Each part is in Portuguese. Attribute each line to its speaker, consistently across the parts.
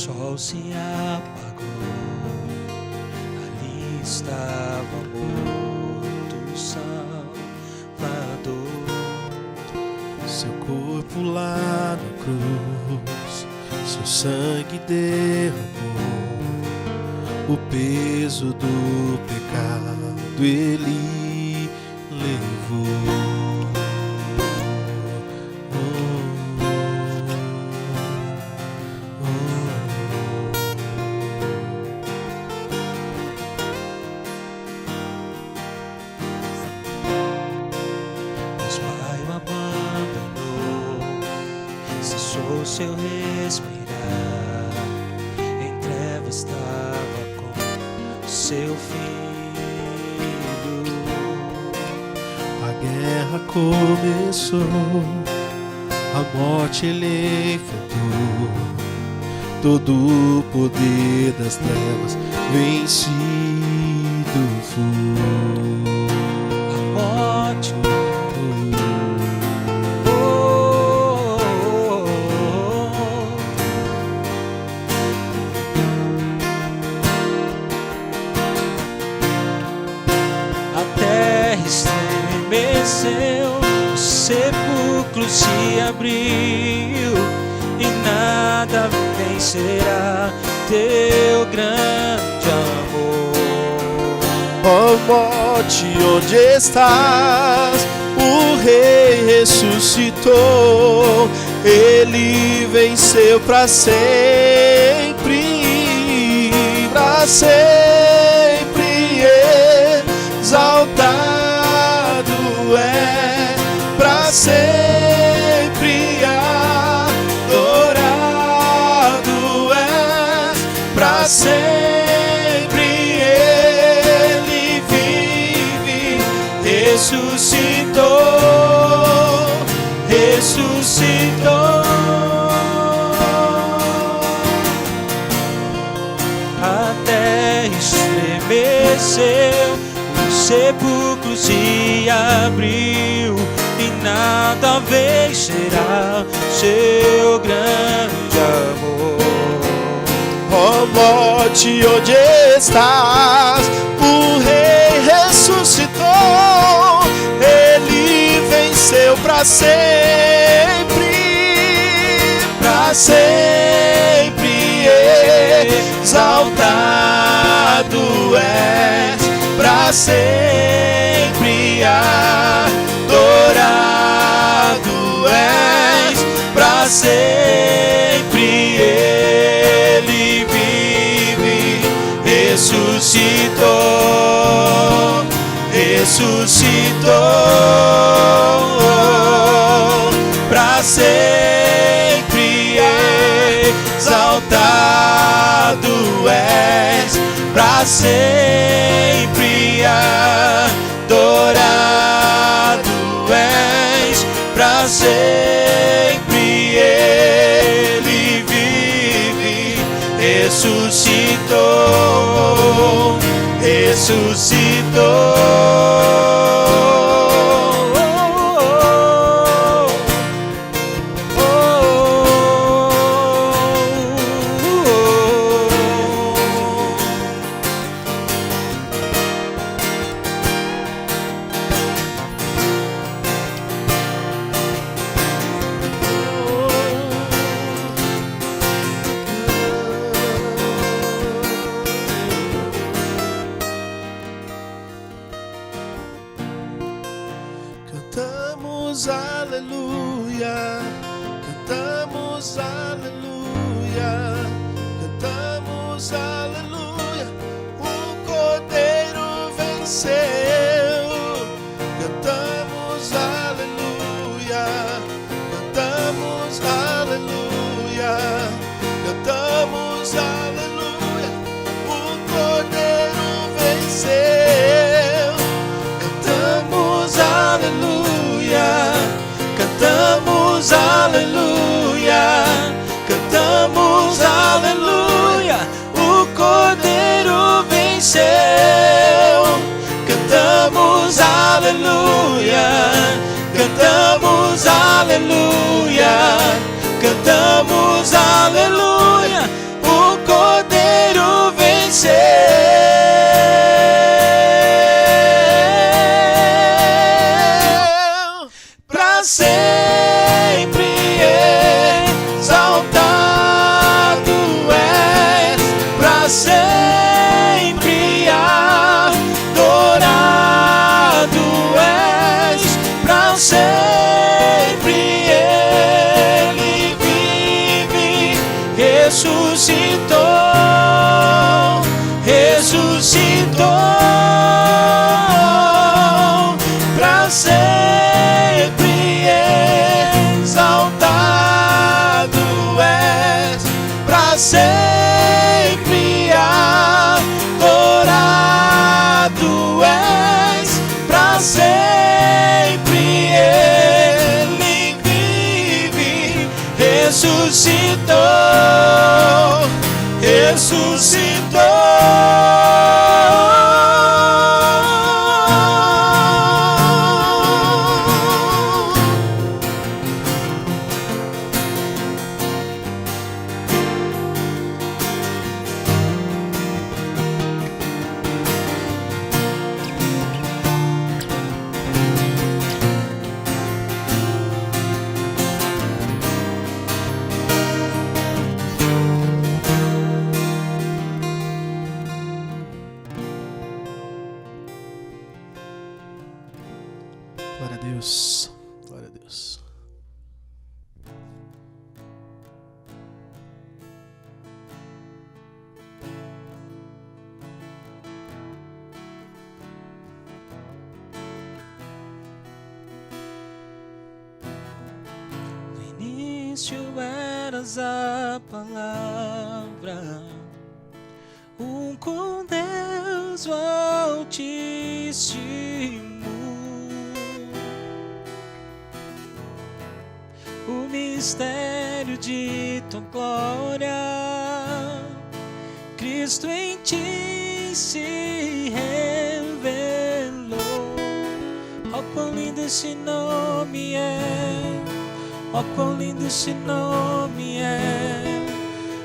Speaker 1: sol se apagou, ali estava morto o Salvador.
Speaker 2: Seu corpo lá na cruz, seu sangue derramou, o peso do pecado ele levou.
Speaker 1: Cessou seu respirar, em trevas estava com seu filho.
Speaker 2: A guerra começou, a morte ele enfrentou, todo o poder das trevas vencido foi.
Speaker 1: A morte estremeceu, o sepulcro se abriu e nada vencerá teu grande amor.
Speaker 2: Ó morte, onde estás? O Rei ressuscitou, ele venceu para sempre, para sempre exaltado é, para sempre adorado é, para sempre ele vive, ressuscitou, ressuscitou.
Speaker 1: A terra estremeceu, o sepulcro se abriu e nada vencerá seu grande amor.
Speaker 2: Ó morte, onde estás? O Rei ressuscitou, ele venceu para sempre, para sempre exaltado és, para sempre adorado és, para sempre ele vive, ressuscitou, ressuscitou, para sempre exaltado és, para sempre adorado és, para sempre ele vive, ressuscitou, ressuscitou. Cantamos aleluia, cantamos aleluia, cantamos aleluia, o Cordeiro venceu. Cantamos aleluia, cantamos aleluia, cantamos aleluia, o Cordeiro venceu. Cantamos aleluia, cantamos aleluia, cantamos aleluia, o Cordeiro venceu. Cantamos aleluia, cantamos aleluia, cantamos aleluia, o pra sempre exaltado és, pra sempre adorado és, pra sempre ele vive, ressuscitou, ressuscitou, pra sempre exaltado és, pra sempre adorado és, pra sempre ele vive, ressuscitou, ressuscitou. Glória a Deus, glória a Deus.
Speaker 1: No início eras a palavra, com Deus o Altíssimo. O mistério de tua glória, Cristo em ti se revelou. Oh, quão lindo esse nome é, oh, quão lindo esse nome é,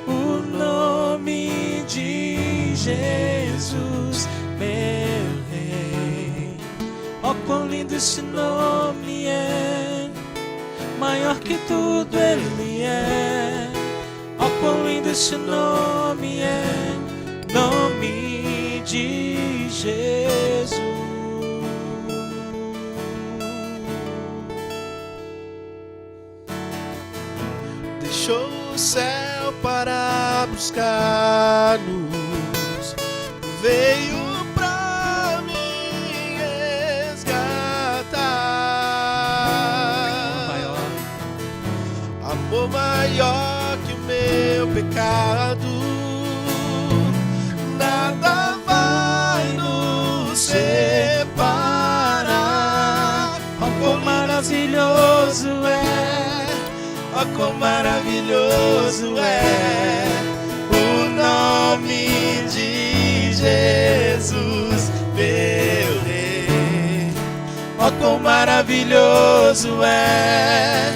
Speaker 1: o nome de Jesus, meu Rei. Oh, quão lindo esse nome é, maior que tudo ele é. Oh, quão lindo esse nome é, nome de Jesus.
Speaker 2: Deixou o céu para buscar-nos, veio pra me resgatar. Amor maior que o meu pecado, nada vai nos separar.
Speaker 1: Oh, quão maravilhoso é,
Speaker 2: oh, quão maravilhoso é o nome de Jesus, meu Rei.
Speaker 1: oh, quão maravilhoso é,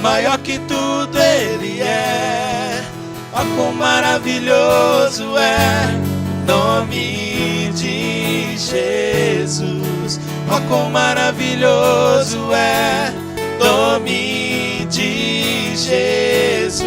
Speaker 1: maior que tudo ele é. Oh, quão maravilhoso é, nome de Jesus. Oh, quão maravilhoso é, nome de Jesus.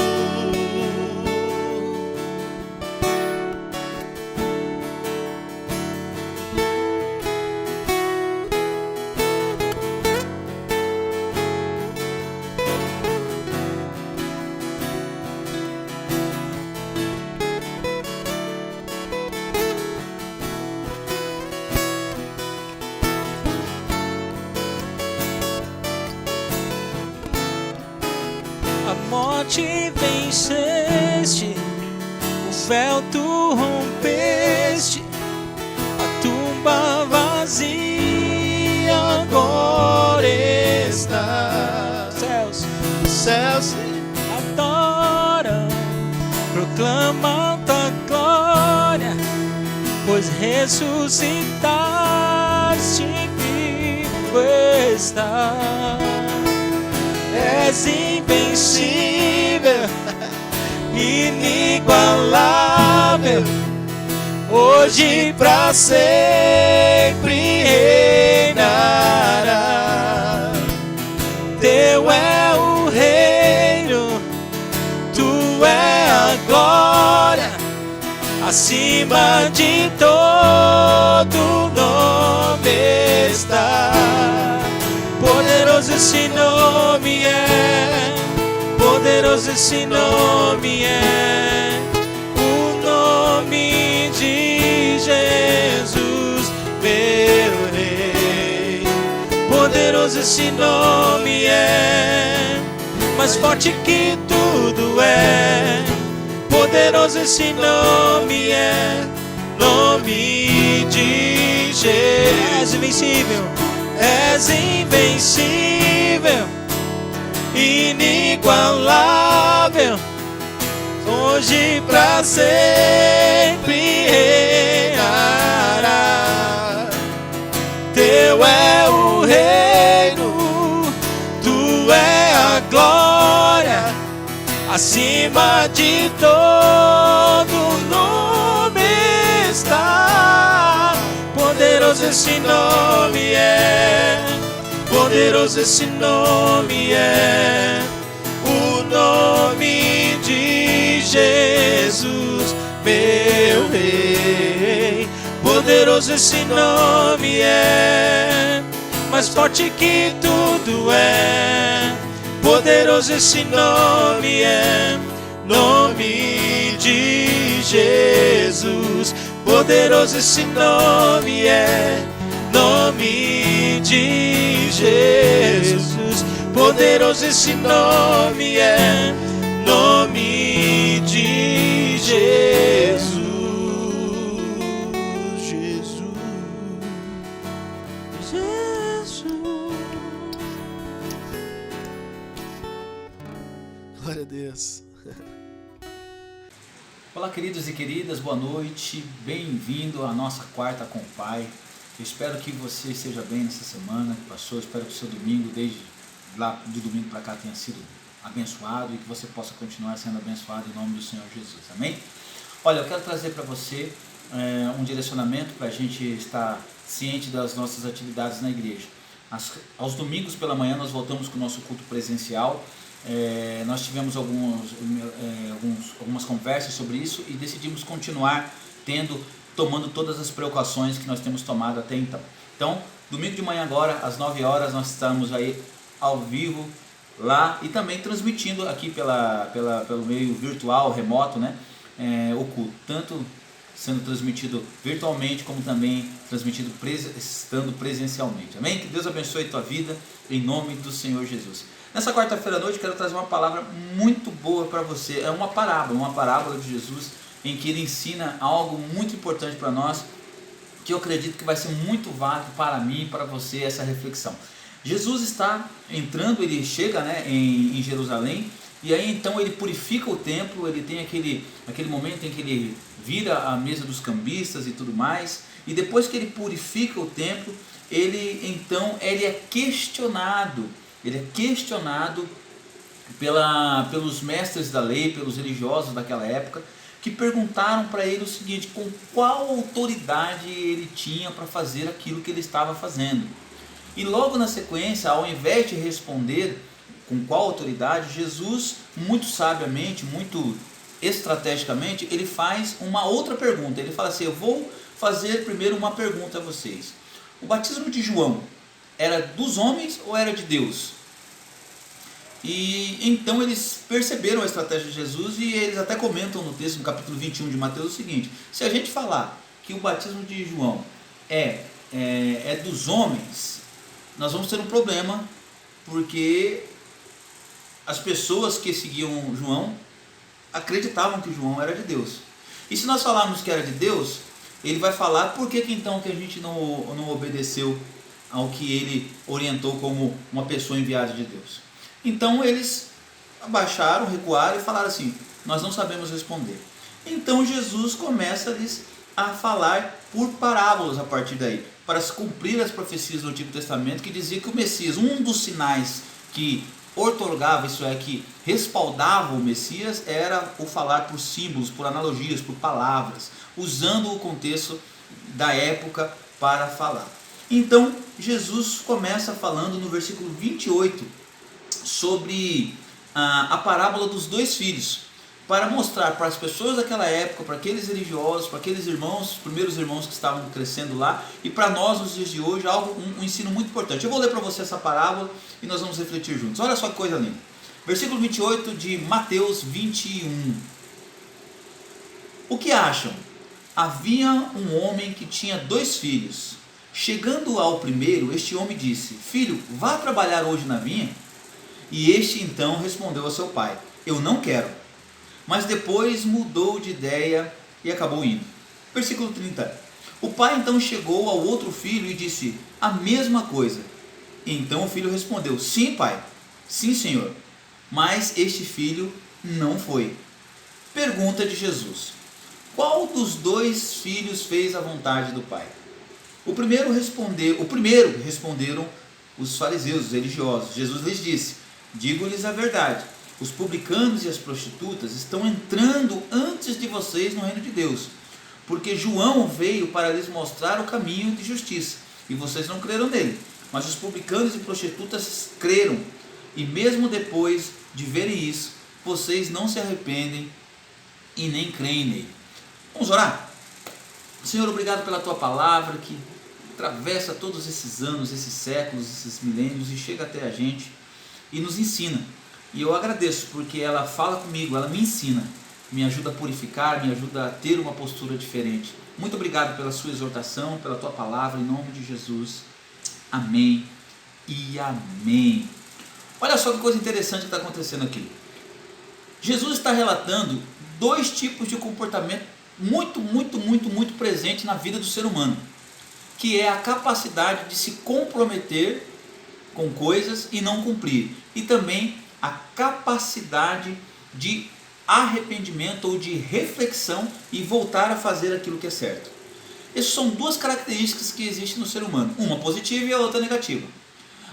Speaker 1: A morte venceste, o véu tu rompeste, a tumba vazia agora está. Os céus se adoram, proclamam tua glória, pois ressuscitaste vivo está. És invencível, inigualável, hoje pra sempre reinará. Teu é o reino, tu é a glória, acima de todo nome está. Poderoso esse nome é, poderoso esse nome é, o nome de Jesus, meu Rei. Poderoso esse nome é, mais forte que tudo é. Poderoso esse nome é, nome de Jesus. És invencível, és invencível, inigualável, hoje pra sempre reinará. Teu é o reino, tu é a glória, acima de todo nome está. Poderoso esse nome é, poderoso esse nome é, o nome de Jesus, meu Rei. Poderoso esse nome é, mais forte que tudo é. Poderoso esse nome é, nome de Jesus. Poderoso esse nome é, nome de Jesus. Poderoso esse nome é, nome de Jesus.
Speaker 2: Glória a Deus.
Speaker 3: Olá, queridos e queridas, boa noite, bem-vindo à nossa quarta com o Pai. Eu espero que você esteja bem nessa semana que passou, espero que o seu domingo, desde lá do domingo para cá, tenha sido abençoado e que você possa continuar sendo abençoado em nome do Senhor Jesus, amém? Olha, eu quero trazer para você um direcionamento para a gente estar ciente das nossas atividades na igreja. Aos domingos pela manhã nós voltamos com o nosso culto presencial. Nós tivemos algumas conversas sobre isso e decidimos continuar tomando todas as precauções que nós temos tomado até então. Então, domingo de manhã agora, às 9 horas, nós estamos aí ao vivo lá e também transmitindo aqui pelo meio virtual, remoto, né? O culto, tanto sendo transmitido virtualmente como também transmitido estando presencialmente. Amém? Que Deus abençoe a tua vida em nome do Senhor Jesus. Nessa quarta-feira à noite quero trazer uma palavra muito boa para você. É uma parábola de Jesus em que ele ensina algo muito importante para nós, que eu acredito que vai ser muito válido para mim e para você essa reflexão. Jesus está entrando, ele chega, né, em Jerusalém, e aí então ele purifica o templo, ele tem aquele momento em que ele vira a mesa dos cambistas e tudo mais, e depois que ele purifica o templo, ele é questionado pelos mestres da lei, pelos religiosos daquela época, que perguntaram para ele o seguinte: com qual autoridade ele tinha para fazer aquilo que ele estava fazendo. E logo na sequência, ao invés de responder com qual autoridade, Jesus, muito sabiamente, muito estrategicamente, ele faz uma outra pergunta. Ele fala assim: eu vou fazer primeiro uma pergunta a vocês. O batismo de João era dos homens ou era de Deus? E então eles perceberam a estratégia de Jesus e eles até comentam no texto, no capítulo 21 de Mateus, o seguinte: se a gente falar que o batismo de João é dos homens, nós vamos ter um problema, porque as pessoas que seguiam João acreditavam que João era de Deus. E se nós falarmos que era de Deus, ele vai falar por que então que a gente não obedeceu ao que ele orientou como uma pessoa enviada de Deus. Então eles abaixaram, recuaram e falaram assim: nós não sabemos responder. Então Jesus começa-lhes a falar por parábolas a partir daí, para se cumprir as profecias do Antigo Testamento, que dizia que o Messias, um dos sinais que outorgava, isso é, que respaldava o Messias, era o falar por símbolos, por analogias, por palavras, usando o contexto da época para falar. Então Jesus começa falando no versículo 28 sobre a parábola dos dois filhos, para mostrar para as pessoas daquela época, para aqueles religiosos, para aqueles irmãos, os primeiros irmãos que estavam crescendo lá, e para nós nos dias de hoje, um ensino muito importante. Eu vou ler para você essa parábola e nós vamos refletir juntos. Olha só que coisa linda. Versículo 28 de Mateus 21. O que acham? Havia um homem que tinha 2 filhos. Chegando ao primeiro, este homem disse: Filho, vá trabalhar hoje na vinha. E este então respondeu ao seu pai: Eu não quero. Mas depois mudou de ideia e acabou indo. Versículo 30. O pai então chegou ao outro filho e disse a mesma coisa. Então o filho respondeu: Sim, pai, sim, senhor. Mas este filho não foi. Pergunta de Jesus: Qual dos 2 filhos fez a vontade do pai? O primeiro responderam os fariseus, os religiosos. Jesus lhes disse: Digo-lhes a verdade. Os publicanos e as prostitutas estão entrando antes de vocês no reino de Deus, porque João veio para lhes mostrar o caminho de justiça, e vocês não creram nele, mas os publicanos e prostitutas creram, e mesmo depois de verem isso, vocês não se arrependem e nem creem nele. Vamos orar? Senhor, obrigado pela tua palavra que atravessa todos esses anos, esses séculos, esses milênios e chega até a gente e nos ensina. E eu agradeço porque ela fala comigo, ela me ensina, me ajuda a purificar, me ajuda a ter uma postura diferente. Muito obrigado pela sua exortação, pela tua palavra, em nome de Jesus. Amém e amém. Olha só que coisa interessante que está acontecendo aqui. Jesus está relatando 2 tipos de comportamento muito presente na vida do ser humano, que é a capacidade de se comprometer com coisas e não cumprir, e também a capacidade de arrependimento ou de reflexão e voltar a fazer aquilo que é certo. Essas são 2 características que existem no ser humano, uma positiva e a outra negativa.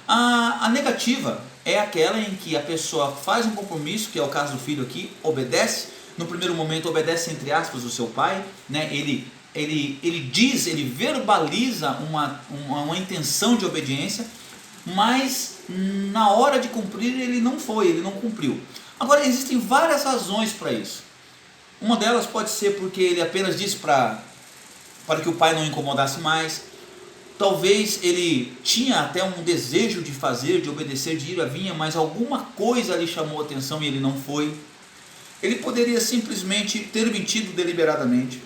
Speaker 3: A negativa é aquela em que a pessoa faz um compromisso, que é o caso do filho aqui, obedece, no primeiro momento obedece entre aspas o seu pai, né? ele diz, ele verbaliza uma intenção de obediência, mas na hora de cumprir ele não cumpriu. Agora existem várias razões para isso. Uma delas pode ser porque ele apenas disse para que o pai não incomodasse mais. Talvez ele tinha até um desejo de fazer, de obedecer, de ir à vinha, mas alguma coisa lhe chamou a atenção e ele não foi. Ele poderia simplesmente ter mentido deliberadamente.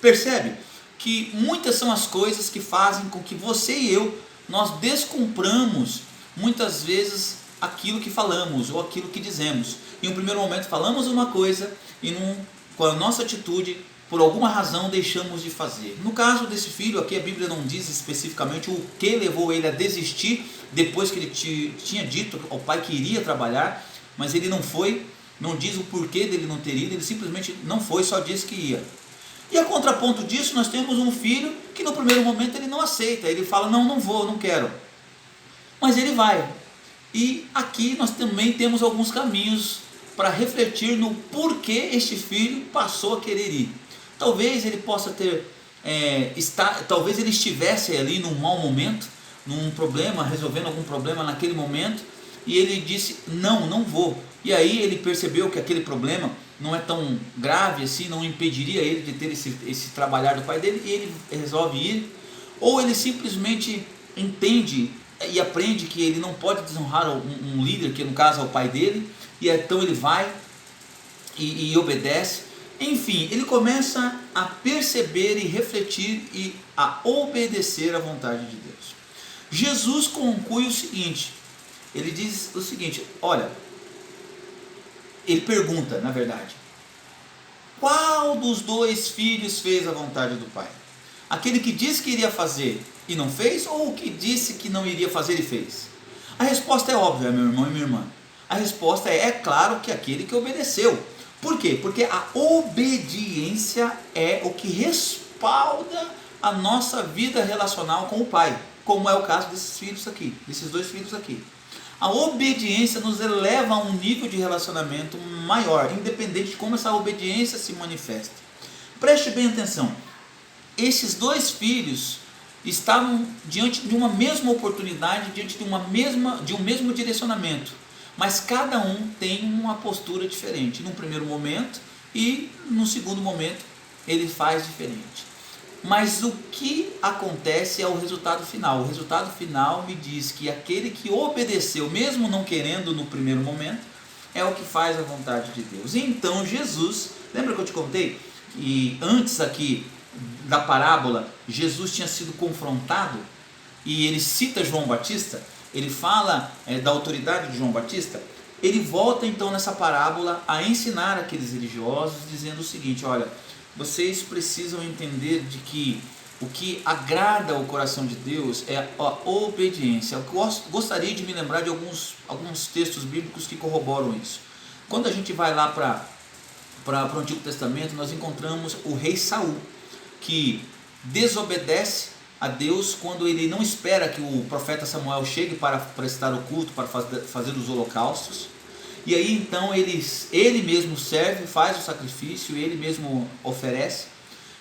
Speaker 3: Percebe que muitas são as coisas que fazem com que você e eu, nós descumpramos muitas vezes aquilo que falamos ou aquilo que dizemos. Em um primeiro momento falamos uma coisa e com a nossa atitude, por alguma razão, deixamos de fazer. No caso desse filho aqui, a Bíblia não diz especificamente o que levou ele a desistir depois que ele tinha dito ao pai que iria trabalhar, mas ele não foi, não diz o porquê dele não ter ido, ele simplesmente não foi, só disse que ia. E a contraponto disso, nós temos um filho que no primeiro momento ele não aceita, ele fala: não vou, não quero. Mas ele vai. E aqui nós também temos alguns caminhos para refletir no porquê este filho passou a querer ir. Talvez ele possa talvez ele estivesse ali num mau momento, num problema, resolvendo algum problema naquele momento, e ele disse: não vou. E aí ele percebeu que aquele problema não é tão grave assim, não impediria ele de ter esse trabalhar do pai dele, e ele resolve ir. Ou ele simplesmente entende e aprende que ele não pode desonrar um líder, que no caso é o pai dele, e então ele vai e obedece. Enfim, ele começa a perceber e refletir e a obedecer à vontade de Deus. Jesus conclui o seguinte, ele diz o seguinte, olha, ele pergunta, na verdade, qual dos 2 filhos fez a vontade do pai? Aquele que disse que iria fazer e não fez, ou o que disse que não iria fazer e fez? A resposta é óbvia, meu irmão e minha irmã. A resposta é claro que aquele que obedeceu. Por quê? Porque a obediência é o que respalda a nossa vida relacional com o pai, como é o caso desses filhos aqui, desses 2 filhos aqui. A obediência nos eleva a um nível de relacionamento maior, independente de como essa obediência se manifesta. Preste bem atenção. Esses dois filhos estavam diante de uma mesma oportunidade, diante de um mesmo direcionamento, mas cada um tem uma postura diferente. Num primeiro momento e no segundo momento ele faz diferente. Mas o que acontece é o resultado final. O resultado final me diz que aquele que obedeceu, mesmo não querendo no primeiro momento, é o que faz a vontade de Deus. Então Jesus, lembra que eu te contei que antes aqui da parábola, Jesus tinha sido confrontado e ele cita João Batista, ele fala da autoridade de João Batista. Ele volta então nessa parábola a ensinar aqueles religiosos, dizendo o seguinte: olha, vocês precisam entender de que o que agrada ao coração de Deus é a obediência. Eu gostaria de me lembrar de alguns textos bíblicos que corroboram isso. Quando a gente vai lá para o Antigo Testamento, nós encontramos o rei Saul, que desobedece a Deus quando ele não espera que o profeta Samuel chegue para prestar o culto, para fazer os holocaustos. E aí então ele mesmo serve, faz o sacrifício, ele mesmo oferece.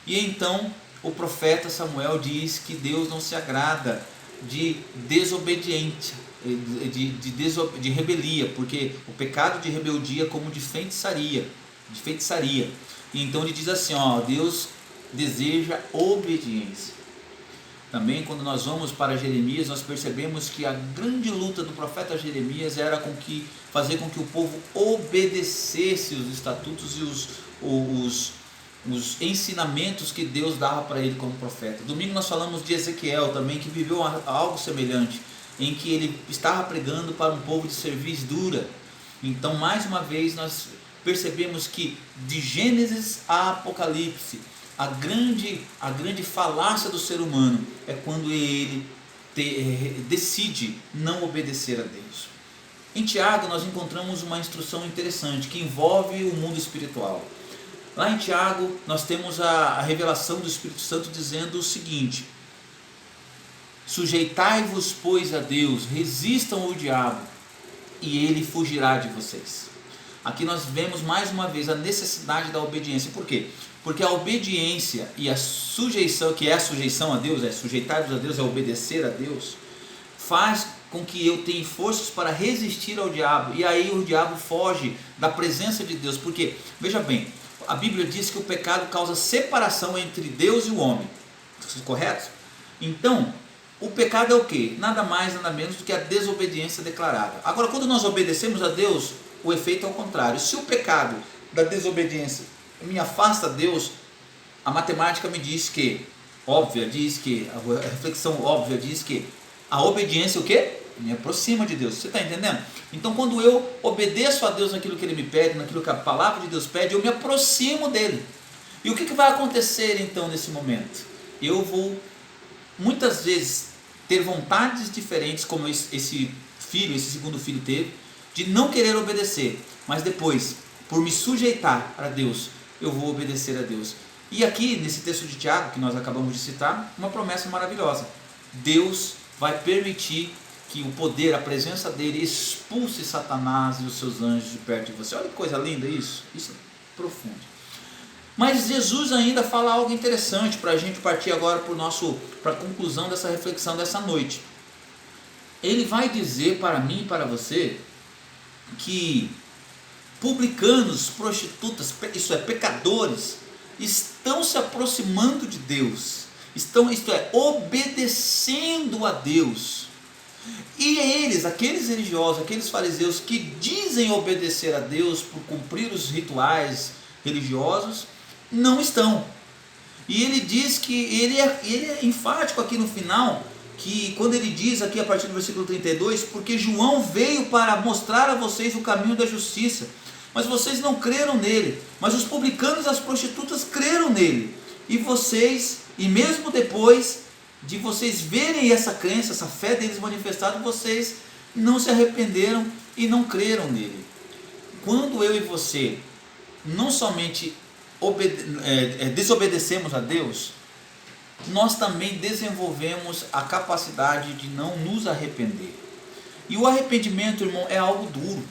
Speaker 3: E então o profeta Samuel diz que Deus não se agrada de desobediência, de rebelia, porque o pecado de rebeldia é como de feitiçaria. E então ele diz assim, Deus deseja obediência. Também quando nós vamos para Jeremias, nós percebemos que a grande luta do profeta Jeremias era fazer com que o povo obedecesse os estatutos e os ensinamentos que Deus dava para ele como profeta. Domingo nós falamos de Ezequiel também, que viveu algo semelhante, em que ele estava pregando para um povo de cerviz dura. Então, mais uma vez, nós percebemos que de Gênesis a Apocalipse, a grande falácia do ser humano é quando ele decide não obedecer a Deus. Em Tiago nós encontramos uma instrução interessante que envolve o mundo espiritual. Lá em Tiago nós temos a revelação do Espírito Santo dizendo o seguinte: sujeitai-vos, pois, a Deus, resistam ao diabo e ele fugirá de vocês. Aqui nós vemos mais uma vez a necessidade da obediência. Por quê? Porque a obediência e a sujeição, que é a sujeição a Deus, é sujeitar-vos a Deus, é obedecer a Deus, faz com que eu tenha forças para resistir ao diabo, e aí o diabo foge da presença de Deus. Porque, veja bem, a Bíblia diz que o pecado causa separação entre Deus e o homem, correto? Então, o pecado é o quê? Nada mais, nada menos do que a desobediência declarada. Agora, quando nós obedecemos a Deus, o efeito é o contrário. Se o pecado da desobediência me afasta a Deus, a matemática me diz que, a reflexão óbvia diz que a obediência o quê? Me aproxima de Deus. Você está entendendo? Então, quando eu obedeço a Deus naquilo que Ele me pede, naquilo que a palavra de Deus pede, eu me aproximo dEle. E o que vai acontecer então nesse momento? Eu vou muitas vezes ter vontades diferentes, como esse segundo filho teve, de não querer obedecer, mas depois, por me sujeitar a Deus, eu vou obedecer a Deus. E aqui, nesse texto de Tiago, que nós acabamos de citar, uma promessa maravilhosa: Deus vai permitir que o poder, a presença dele expulse Satanás e os seus anjos de perto de você. Olha que coisa linda isso é profundo. Mas Jesus ainda fala algo interessante para a gente partir agora para a conclusão dessa reflexão dessa noite. Ele vai dizer para mim e para você que publicanos, prostitutas, isso é, pecadores, estão se aproximando de Deus, obedecendo a Deus. E eles, aqueles religiosos, aqueles fariseus que dizem obedecer a Deus por cumprir os rituais religiosos, não estão. E ele diz que ele é enfático aqui no final, que quando ele diz aqui a partir do versículo 32, porque João veio para mostrar a vocês o caminho da justiça, mas vocês não creram nele, mas os publicanos e as prostitutas creram nele, e mesmo depois de vocês verem essa crença, essa fé deles manifestada, vocês não se arrependeram e não creram nele. Quando eu e você não somente desobedecemos a Deus, nós também desenvolvemos a capacidade de não nos arrepender. E o arrependimento, irmão, é algo duro.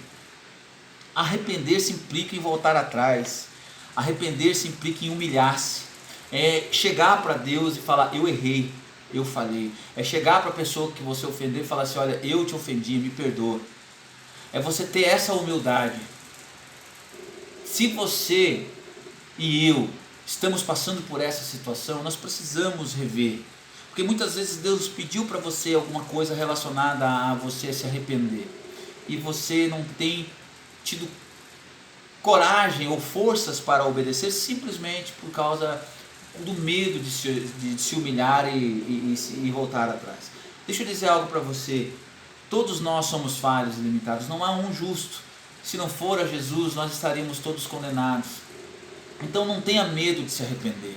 Speaker 3: Arrepender-se implica em voltar atrás. Arrepender-se implica em humilhar-se. É chegar para Deus e falar: eu errei, eu falhei. É chegar para a pessoa que você ofendeu e falar assim: olha, eu te ofendi, me perdoa. É você ter essa humildade. Se você e eu estamos passando por essa situação, nós precisamos rever. Porque muitas vezes Deus pediu para você alguma coisa relacionada a você se arrepender. E você não tem tido coragem ou forças para obedecer, simplesmente por causa do medo de se humilhar e voltar atrás. Deixa eu dizer algo para você. Todos nós somos falhos e limitados. Não há um justo. Se não for a Jesus, nós estaríamos todos condenados. Então não tenha medo de se arrepender.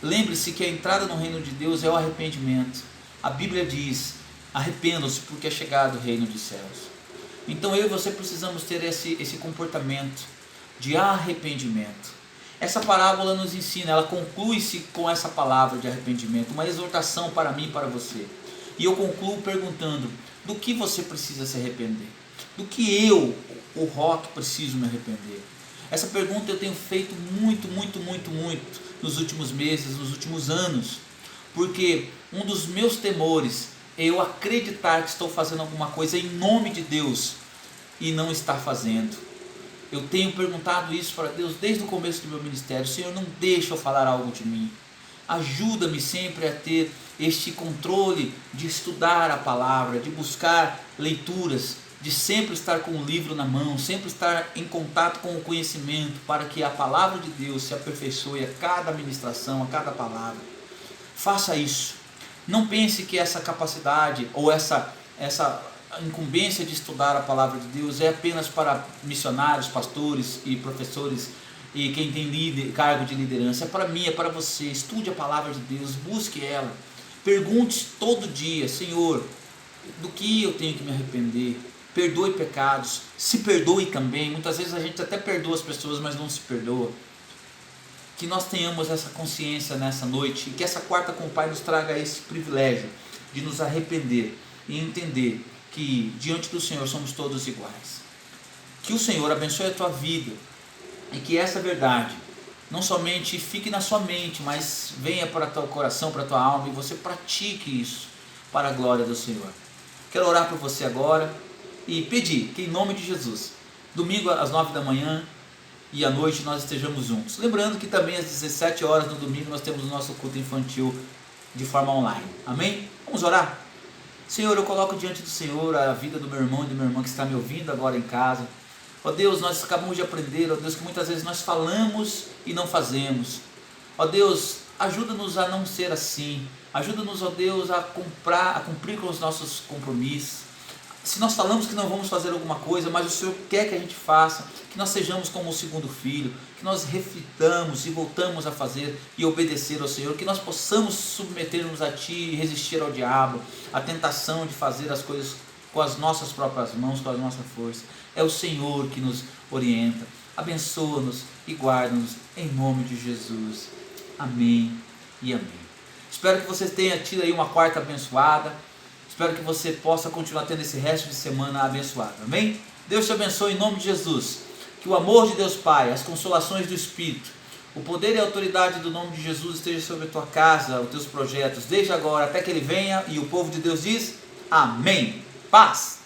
Speaker 3: Lembre-se que a entrada no reino de Deus é o arrependimento. A Bíblia diz: arrependam-se porque é chegado o reino dos céus. Então eu e você precisamos ter esse comportamento de arrependimento. Essa parábola nos ensina, ela conclui-se com essa palavra de arrependimento, uma exortação para mim e para você. E eu concluo perguntando: do que você precisa se arrepender? Do que eu, o Rock, preciso me arrepender? Essa pergunta eu tenho feito muito nos últimos meses, nos últimos anos, porque um dos meus temores é eu acreditar que estou fazendo alguma coisa em nome de Deus e não estar fazendo. Eu tenho perguntado isso para Deus desde o começo do meu ministério: Senhor, não deixa eu falar algo de mim. Ajuda-me sempre a ter este controle de estudar a palavra, de buscar leituras, de sempre estar com o livro na mão, sempre estar em contato com o conhecimento, para que a palavra de Deus se aperfeiçoe a cada ministração, a cada palavra. Faça isso. Não pense que essa capacidade ou essa incumbência de estudar a palavra de Deus é apenas para missionários, pastores e professores e quem tem cargo de liderança. É para mim, é para você. Estude a palavra de Deus, busque ela. Pergunte todo dia: Senhor, do que eu tenho que me arrepender? Perdoe pecados, se perdoe também. Muitas vezes a gente até perdoa as pessoas, mas não se perdoa. Que nós tenhamos essa consciência nessa noite e que essa quarta com o Pai nos traga esse privilégio de nos arrepender e entender que diante do Senhor somos todos iguais. Que o Senhor abençoe a tua vida e que essa verdade não somente fique na sua mente, mas venha para o teu coração, para a tua alma, e você pratique isso para a glória do Senhor. Quero orar por você agora e pedir que em nome de Jesus, domingo às 9 da manhã e à noite nós estejamos juntos. Lembrando que também às 17 horas no domingo nós temos o nosso culto infantil de forma online. Amém? Vamos orar? Senhor, eu coloco diante do Senhor a vida do meu irmão e da minha irmã que está me ouvindo agora em casa. Ó Deus, nós acabamos de aprender, ó Deus, que muitas vezes nós falamos e não fazemos. Ó Deus, ajuda-nos a não ser assim. Ajuda-nos, ó Deus, a cumprir com os nossos compromissos. Se nós falamos que não vamos fazer alguma coisa, mas o Senhor quer que a gente faça, que nós sejamos como o segundo filho, que nós reflitamos e voltamos a fazer e obedecer ao Senhor, que nós possamos submeter-nos a Ti e resistir ao diabo, a tentação de fazer as coisas com as nossas próprias mãos, com a nossa força. É o Senhor que nos orienta. Abençoa-nos e guarda-nos em nome de Jesus. Amém e amém. Espero que você tenha tido aí uma quarta abençoada. Espero que você possa continuar tendo esse resto de semana abençoado. Amém? Deus te abençoe em nome de Jesus. Que o amor de Deus Pai, as consolações do Espírito, o poder e a autoridade do nome de Jesus esteja sobre a tua casa, os teus projetos, desde agora até que Ele venha. E o povo de Deus diz: amém. Paz.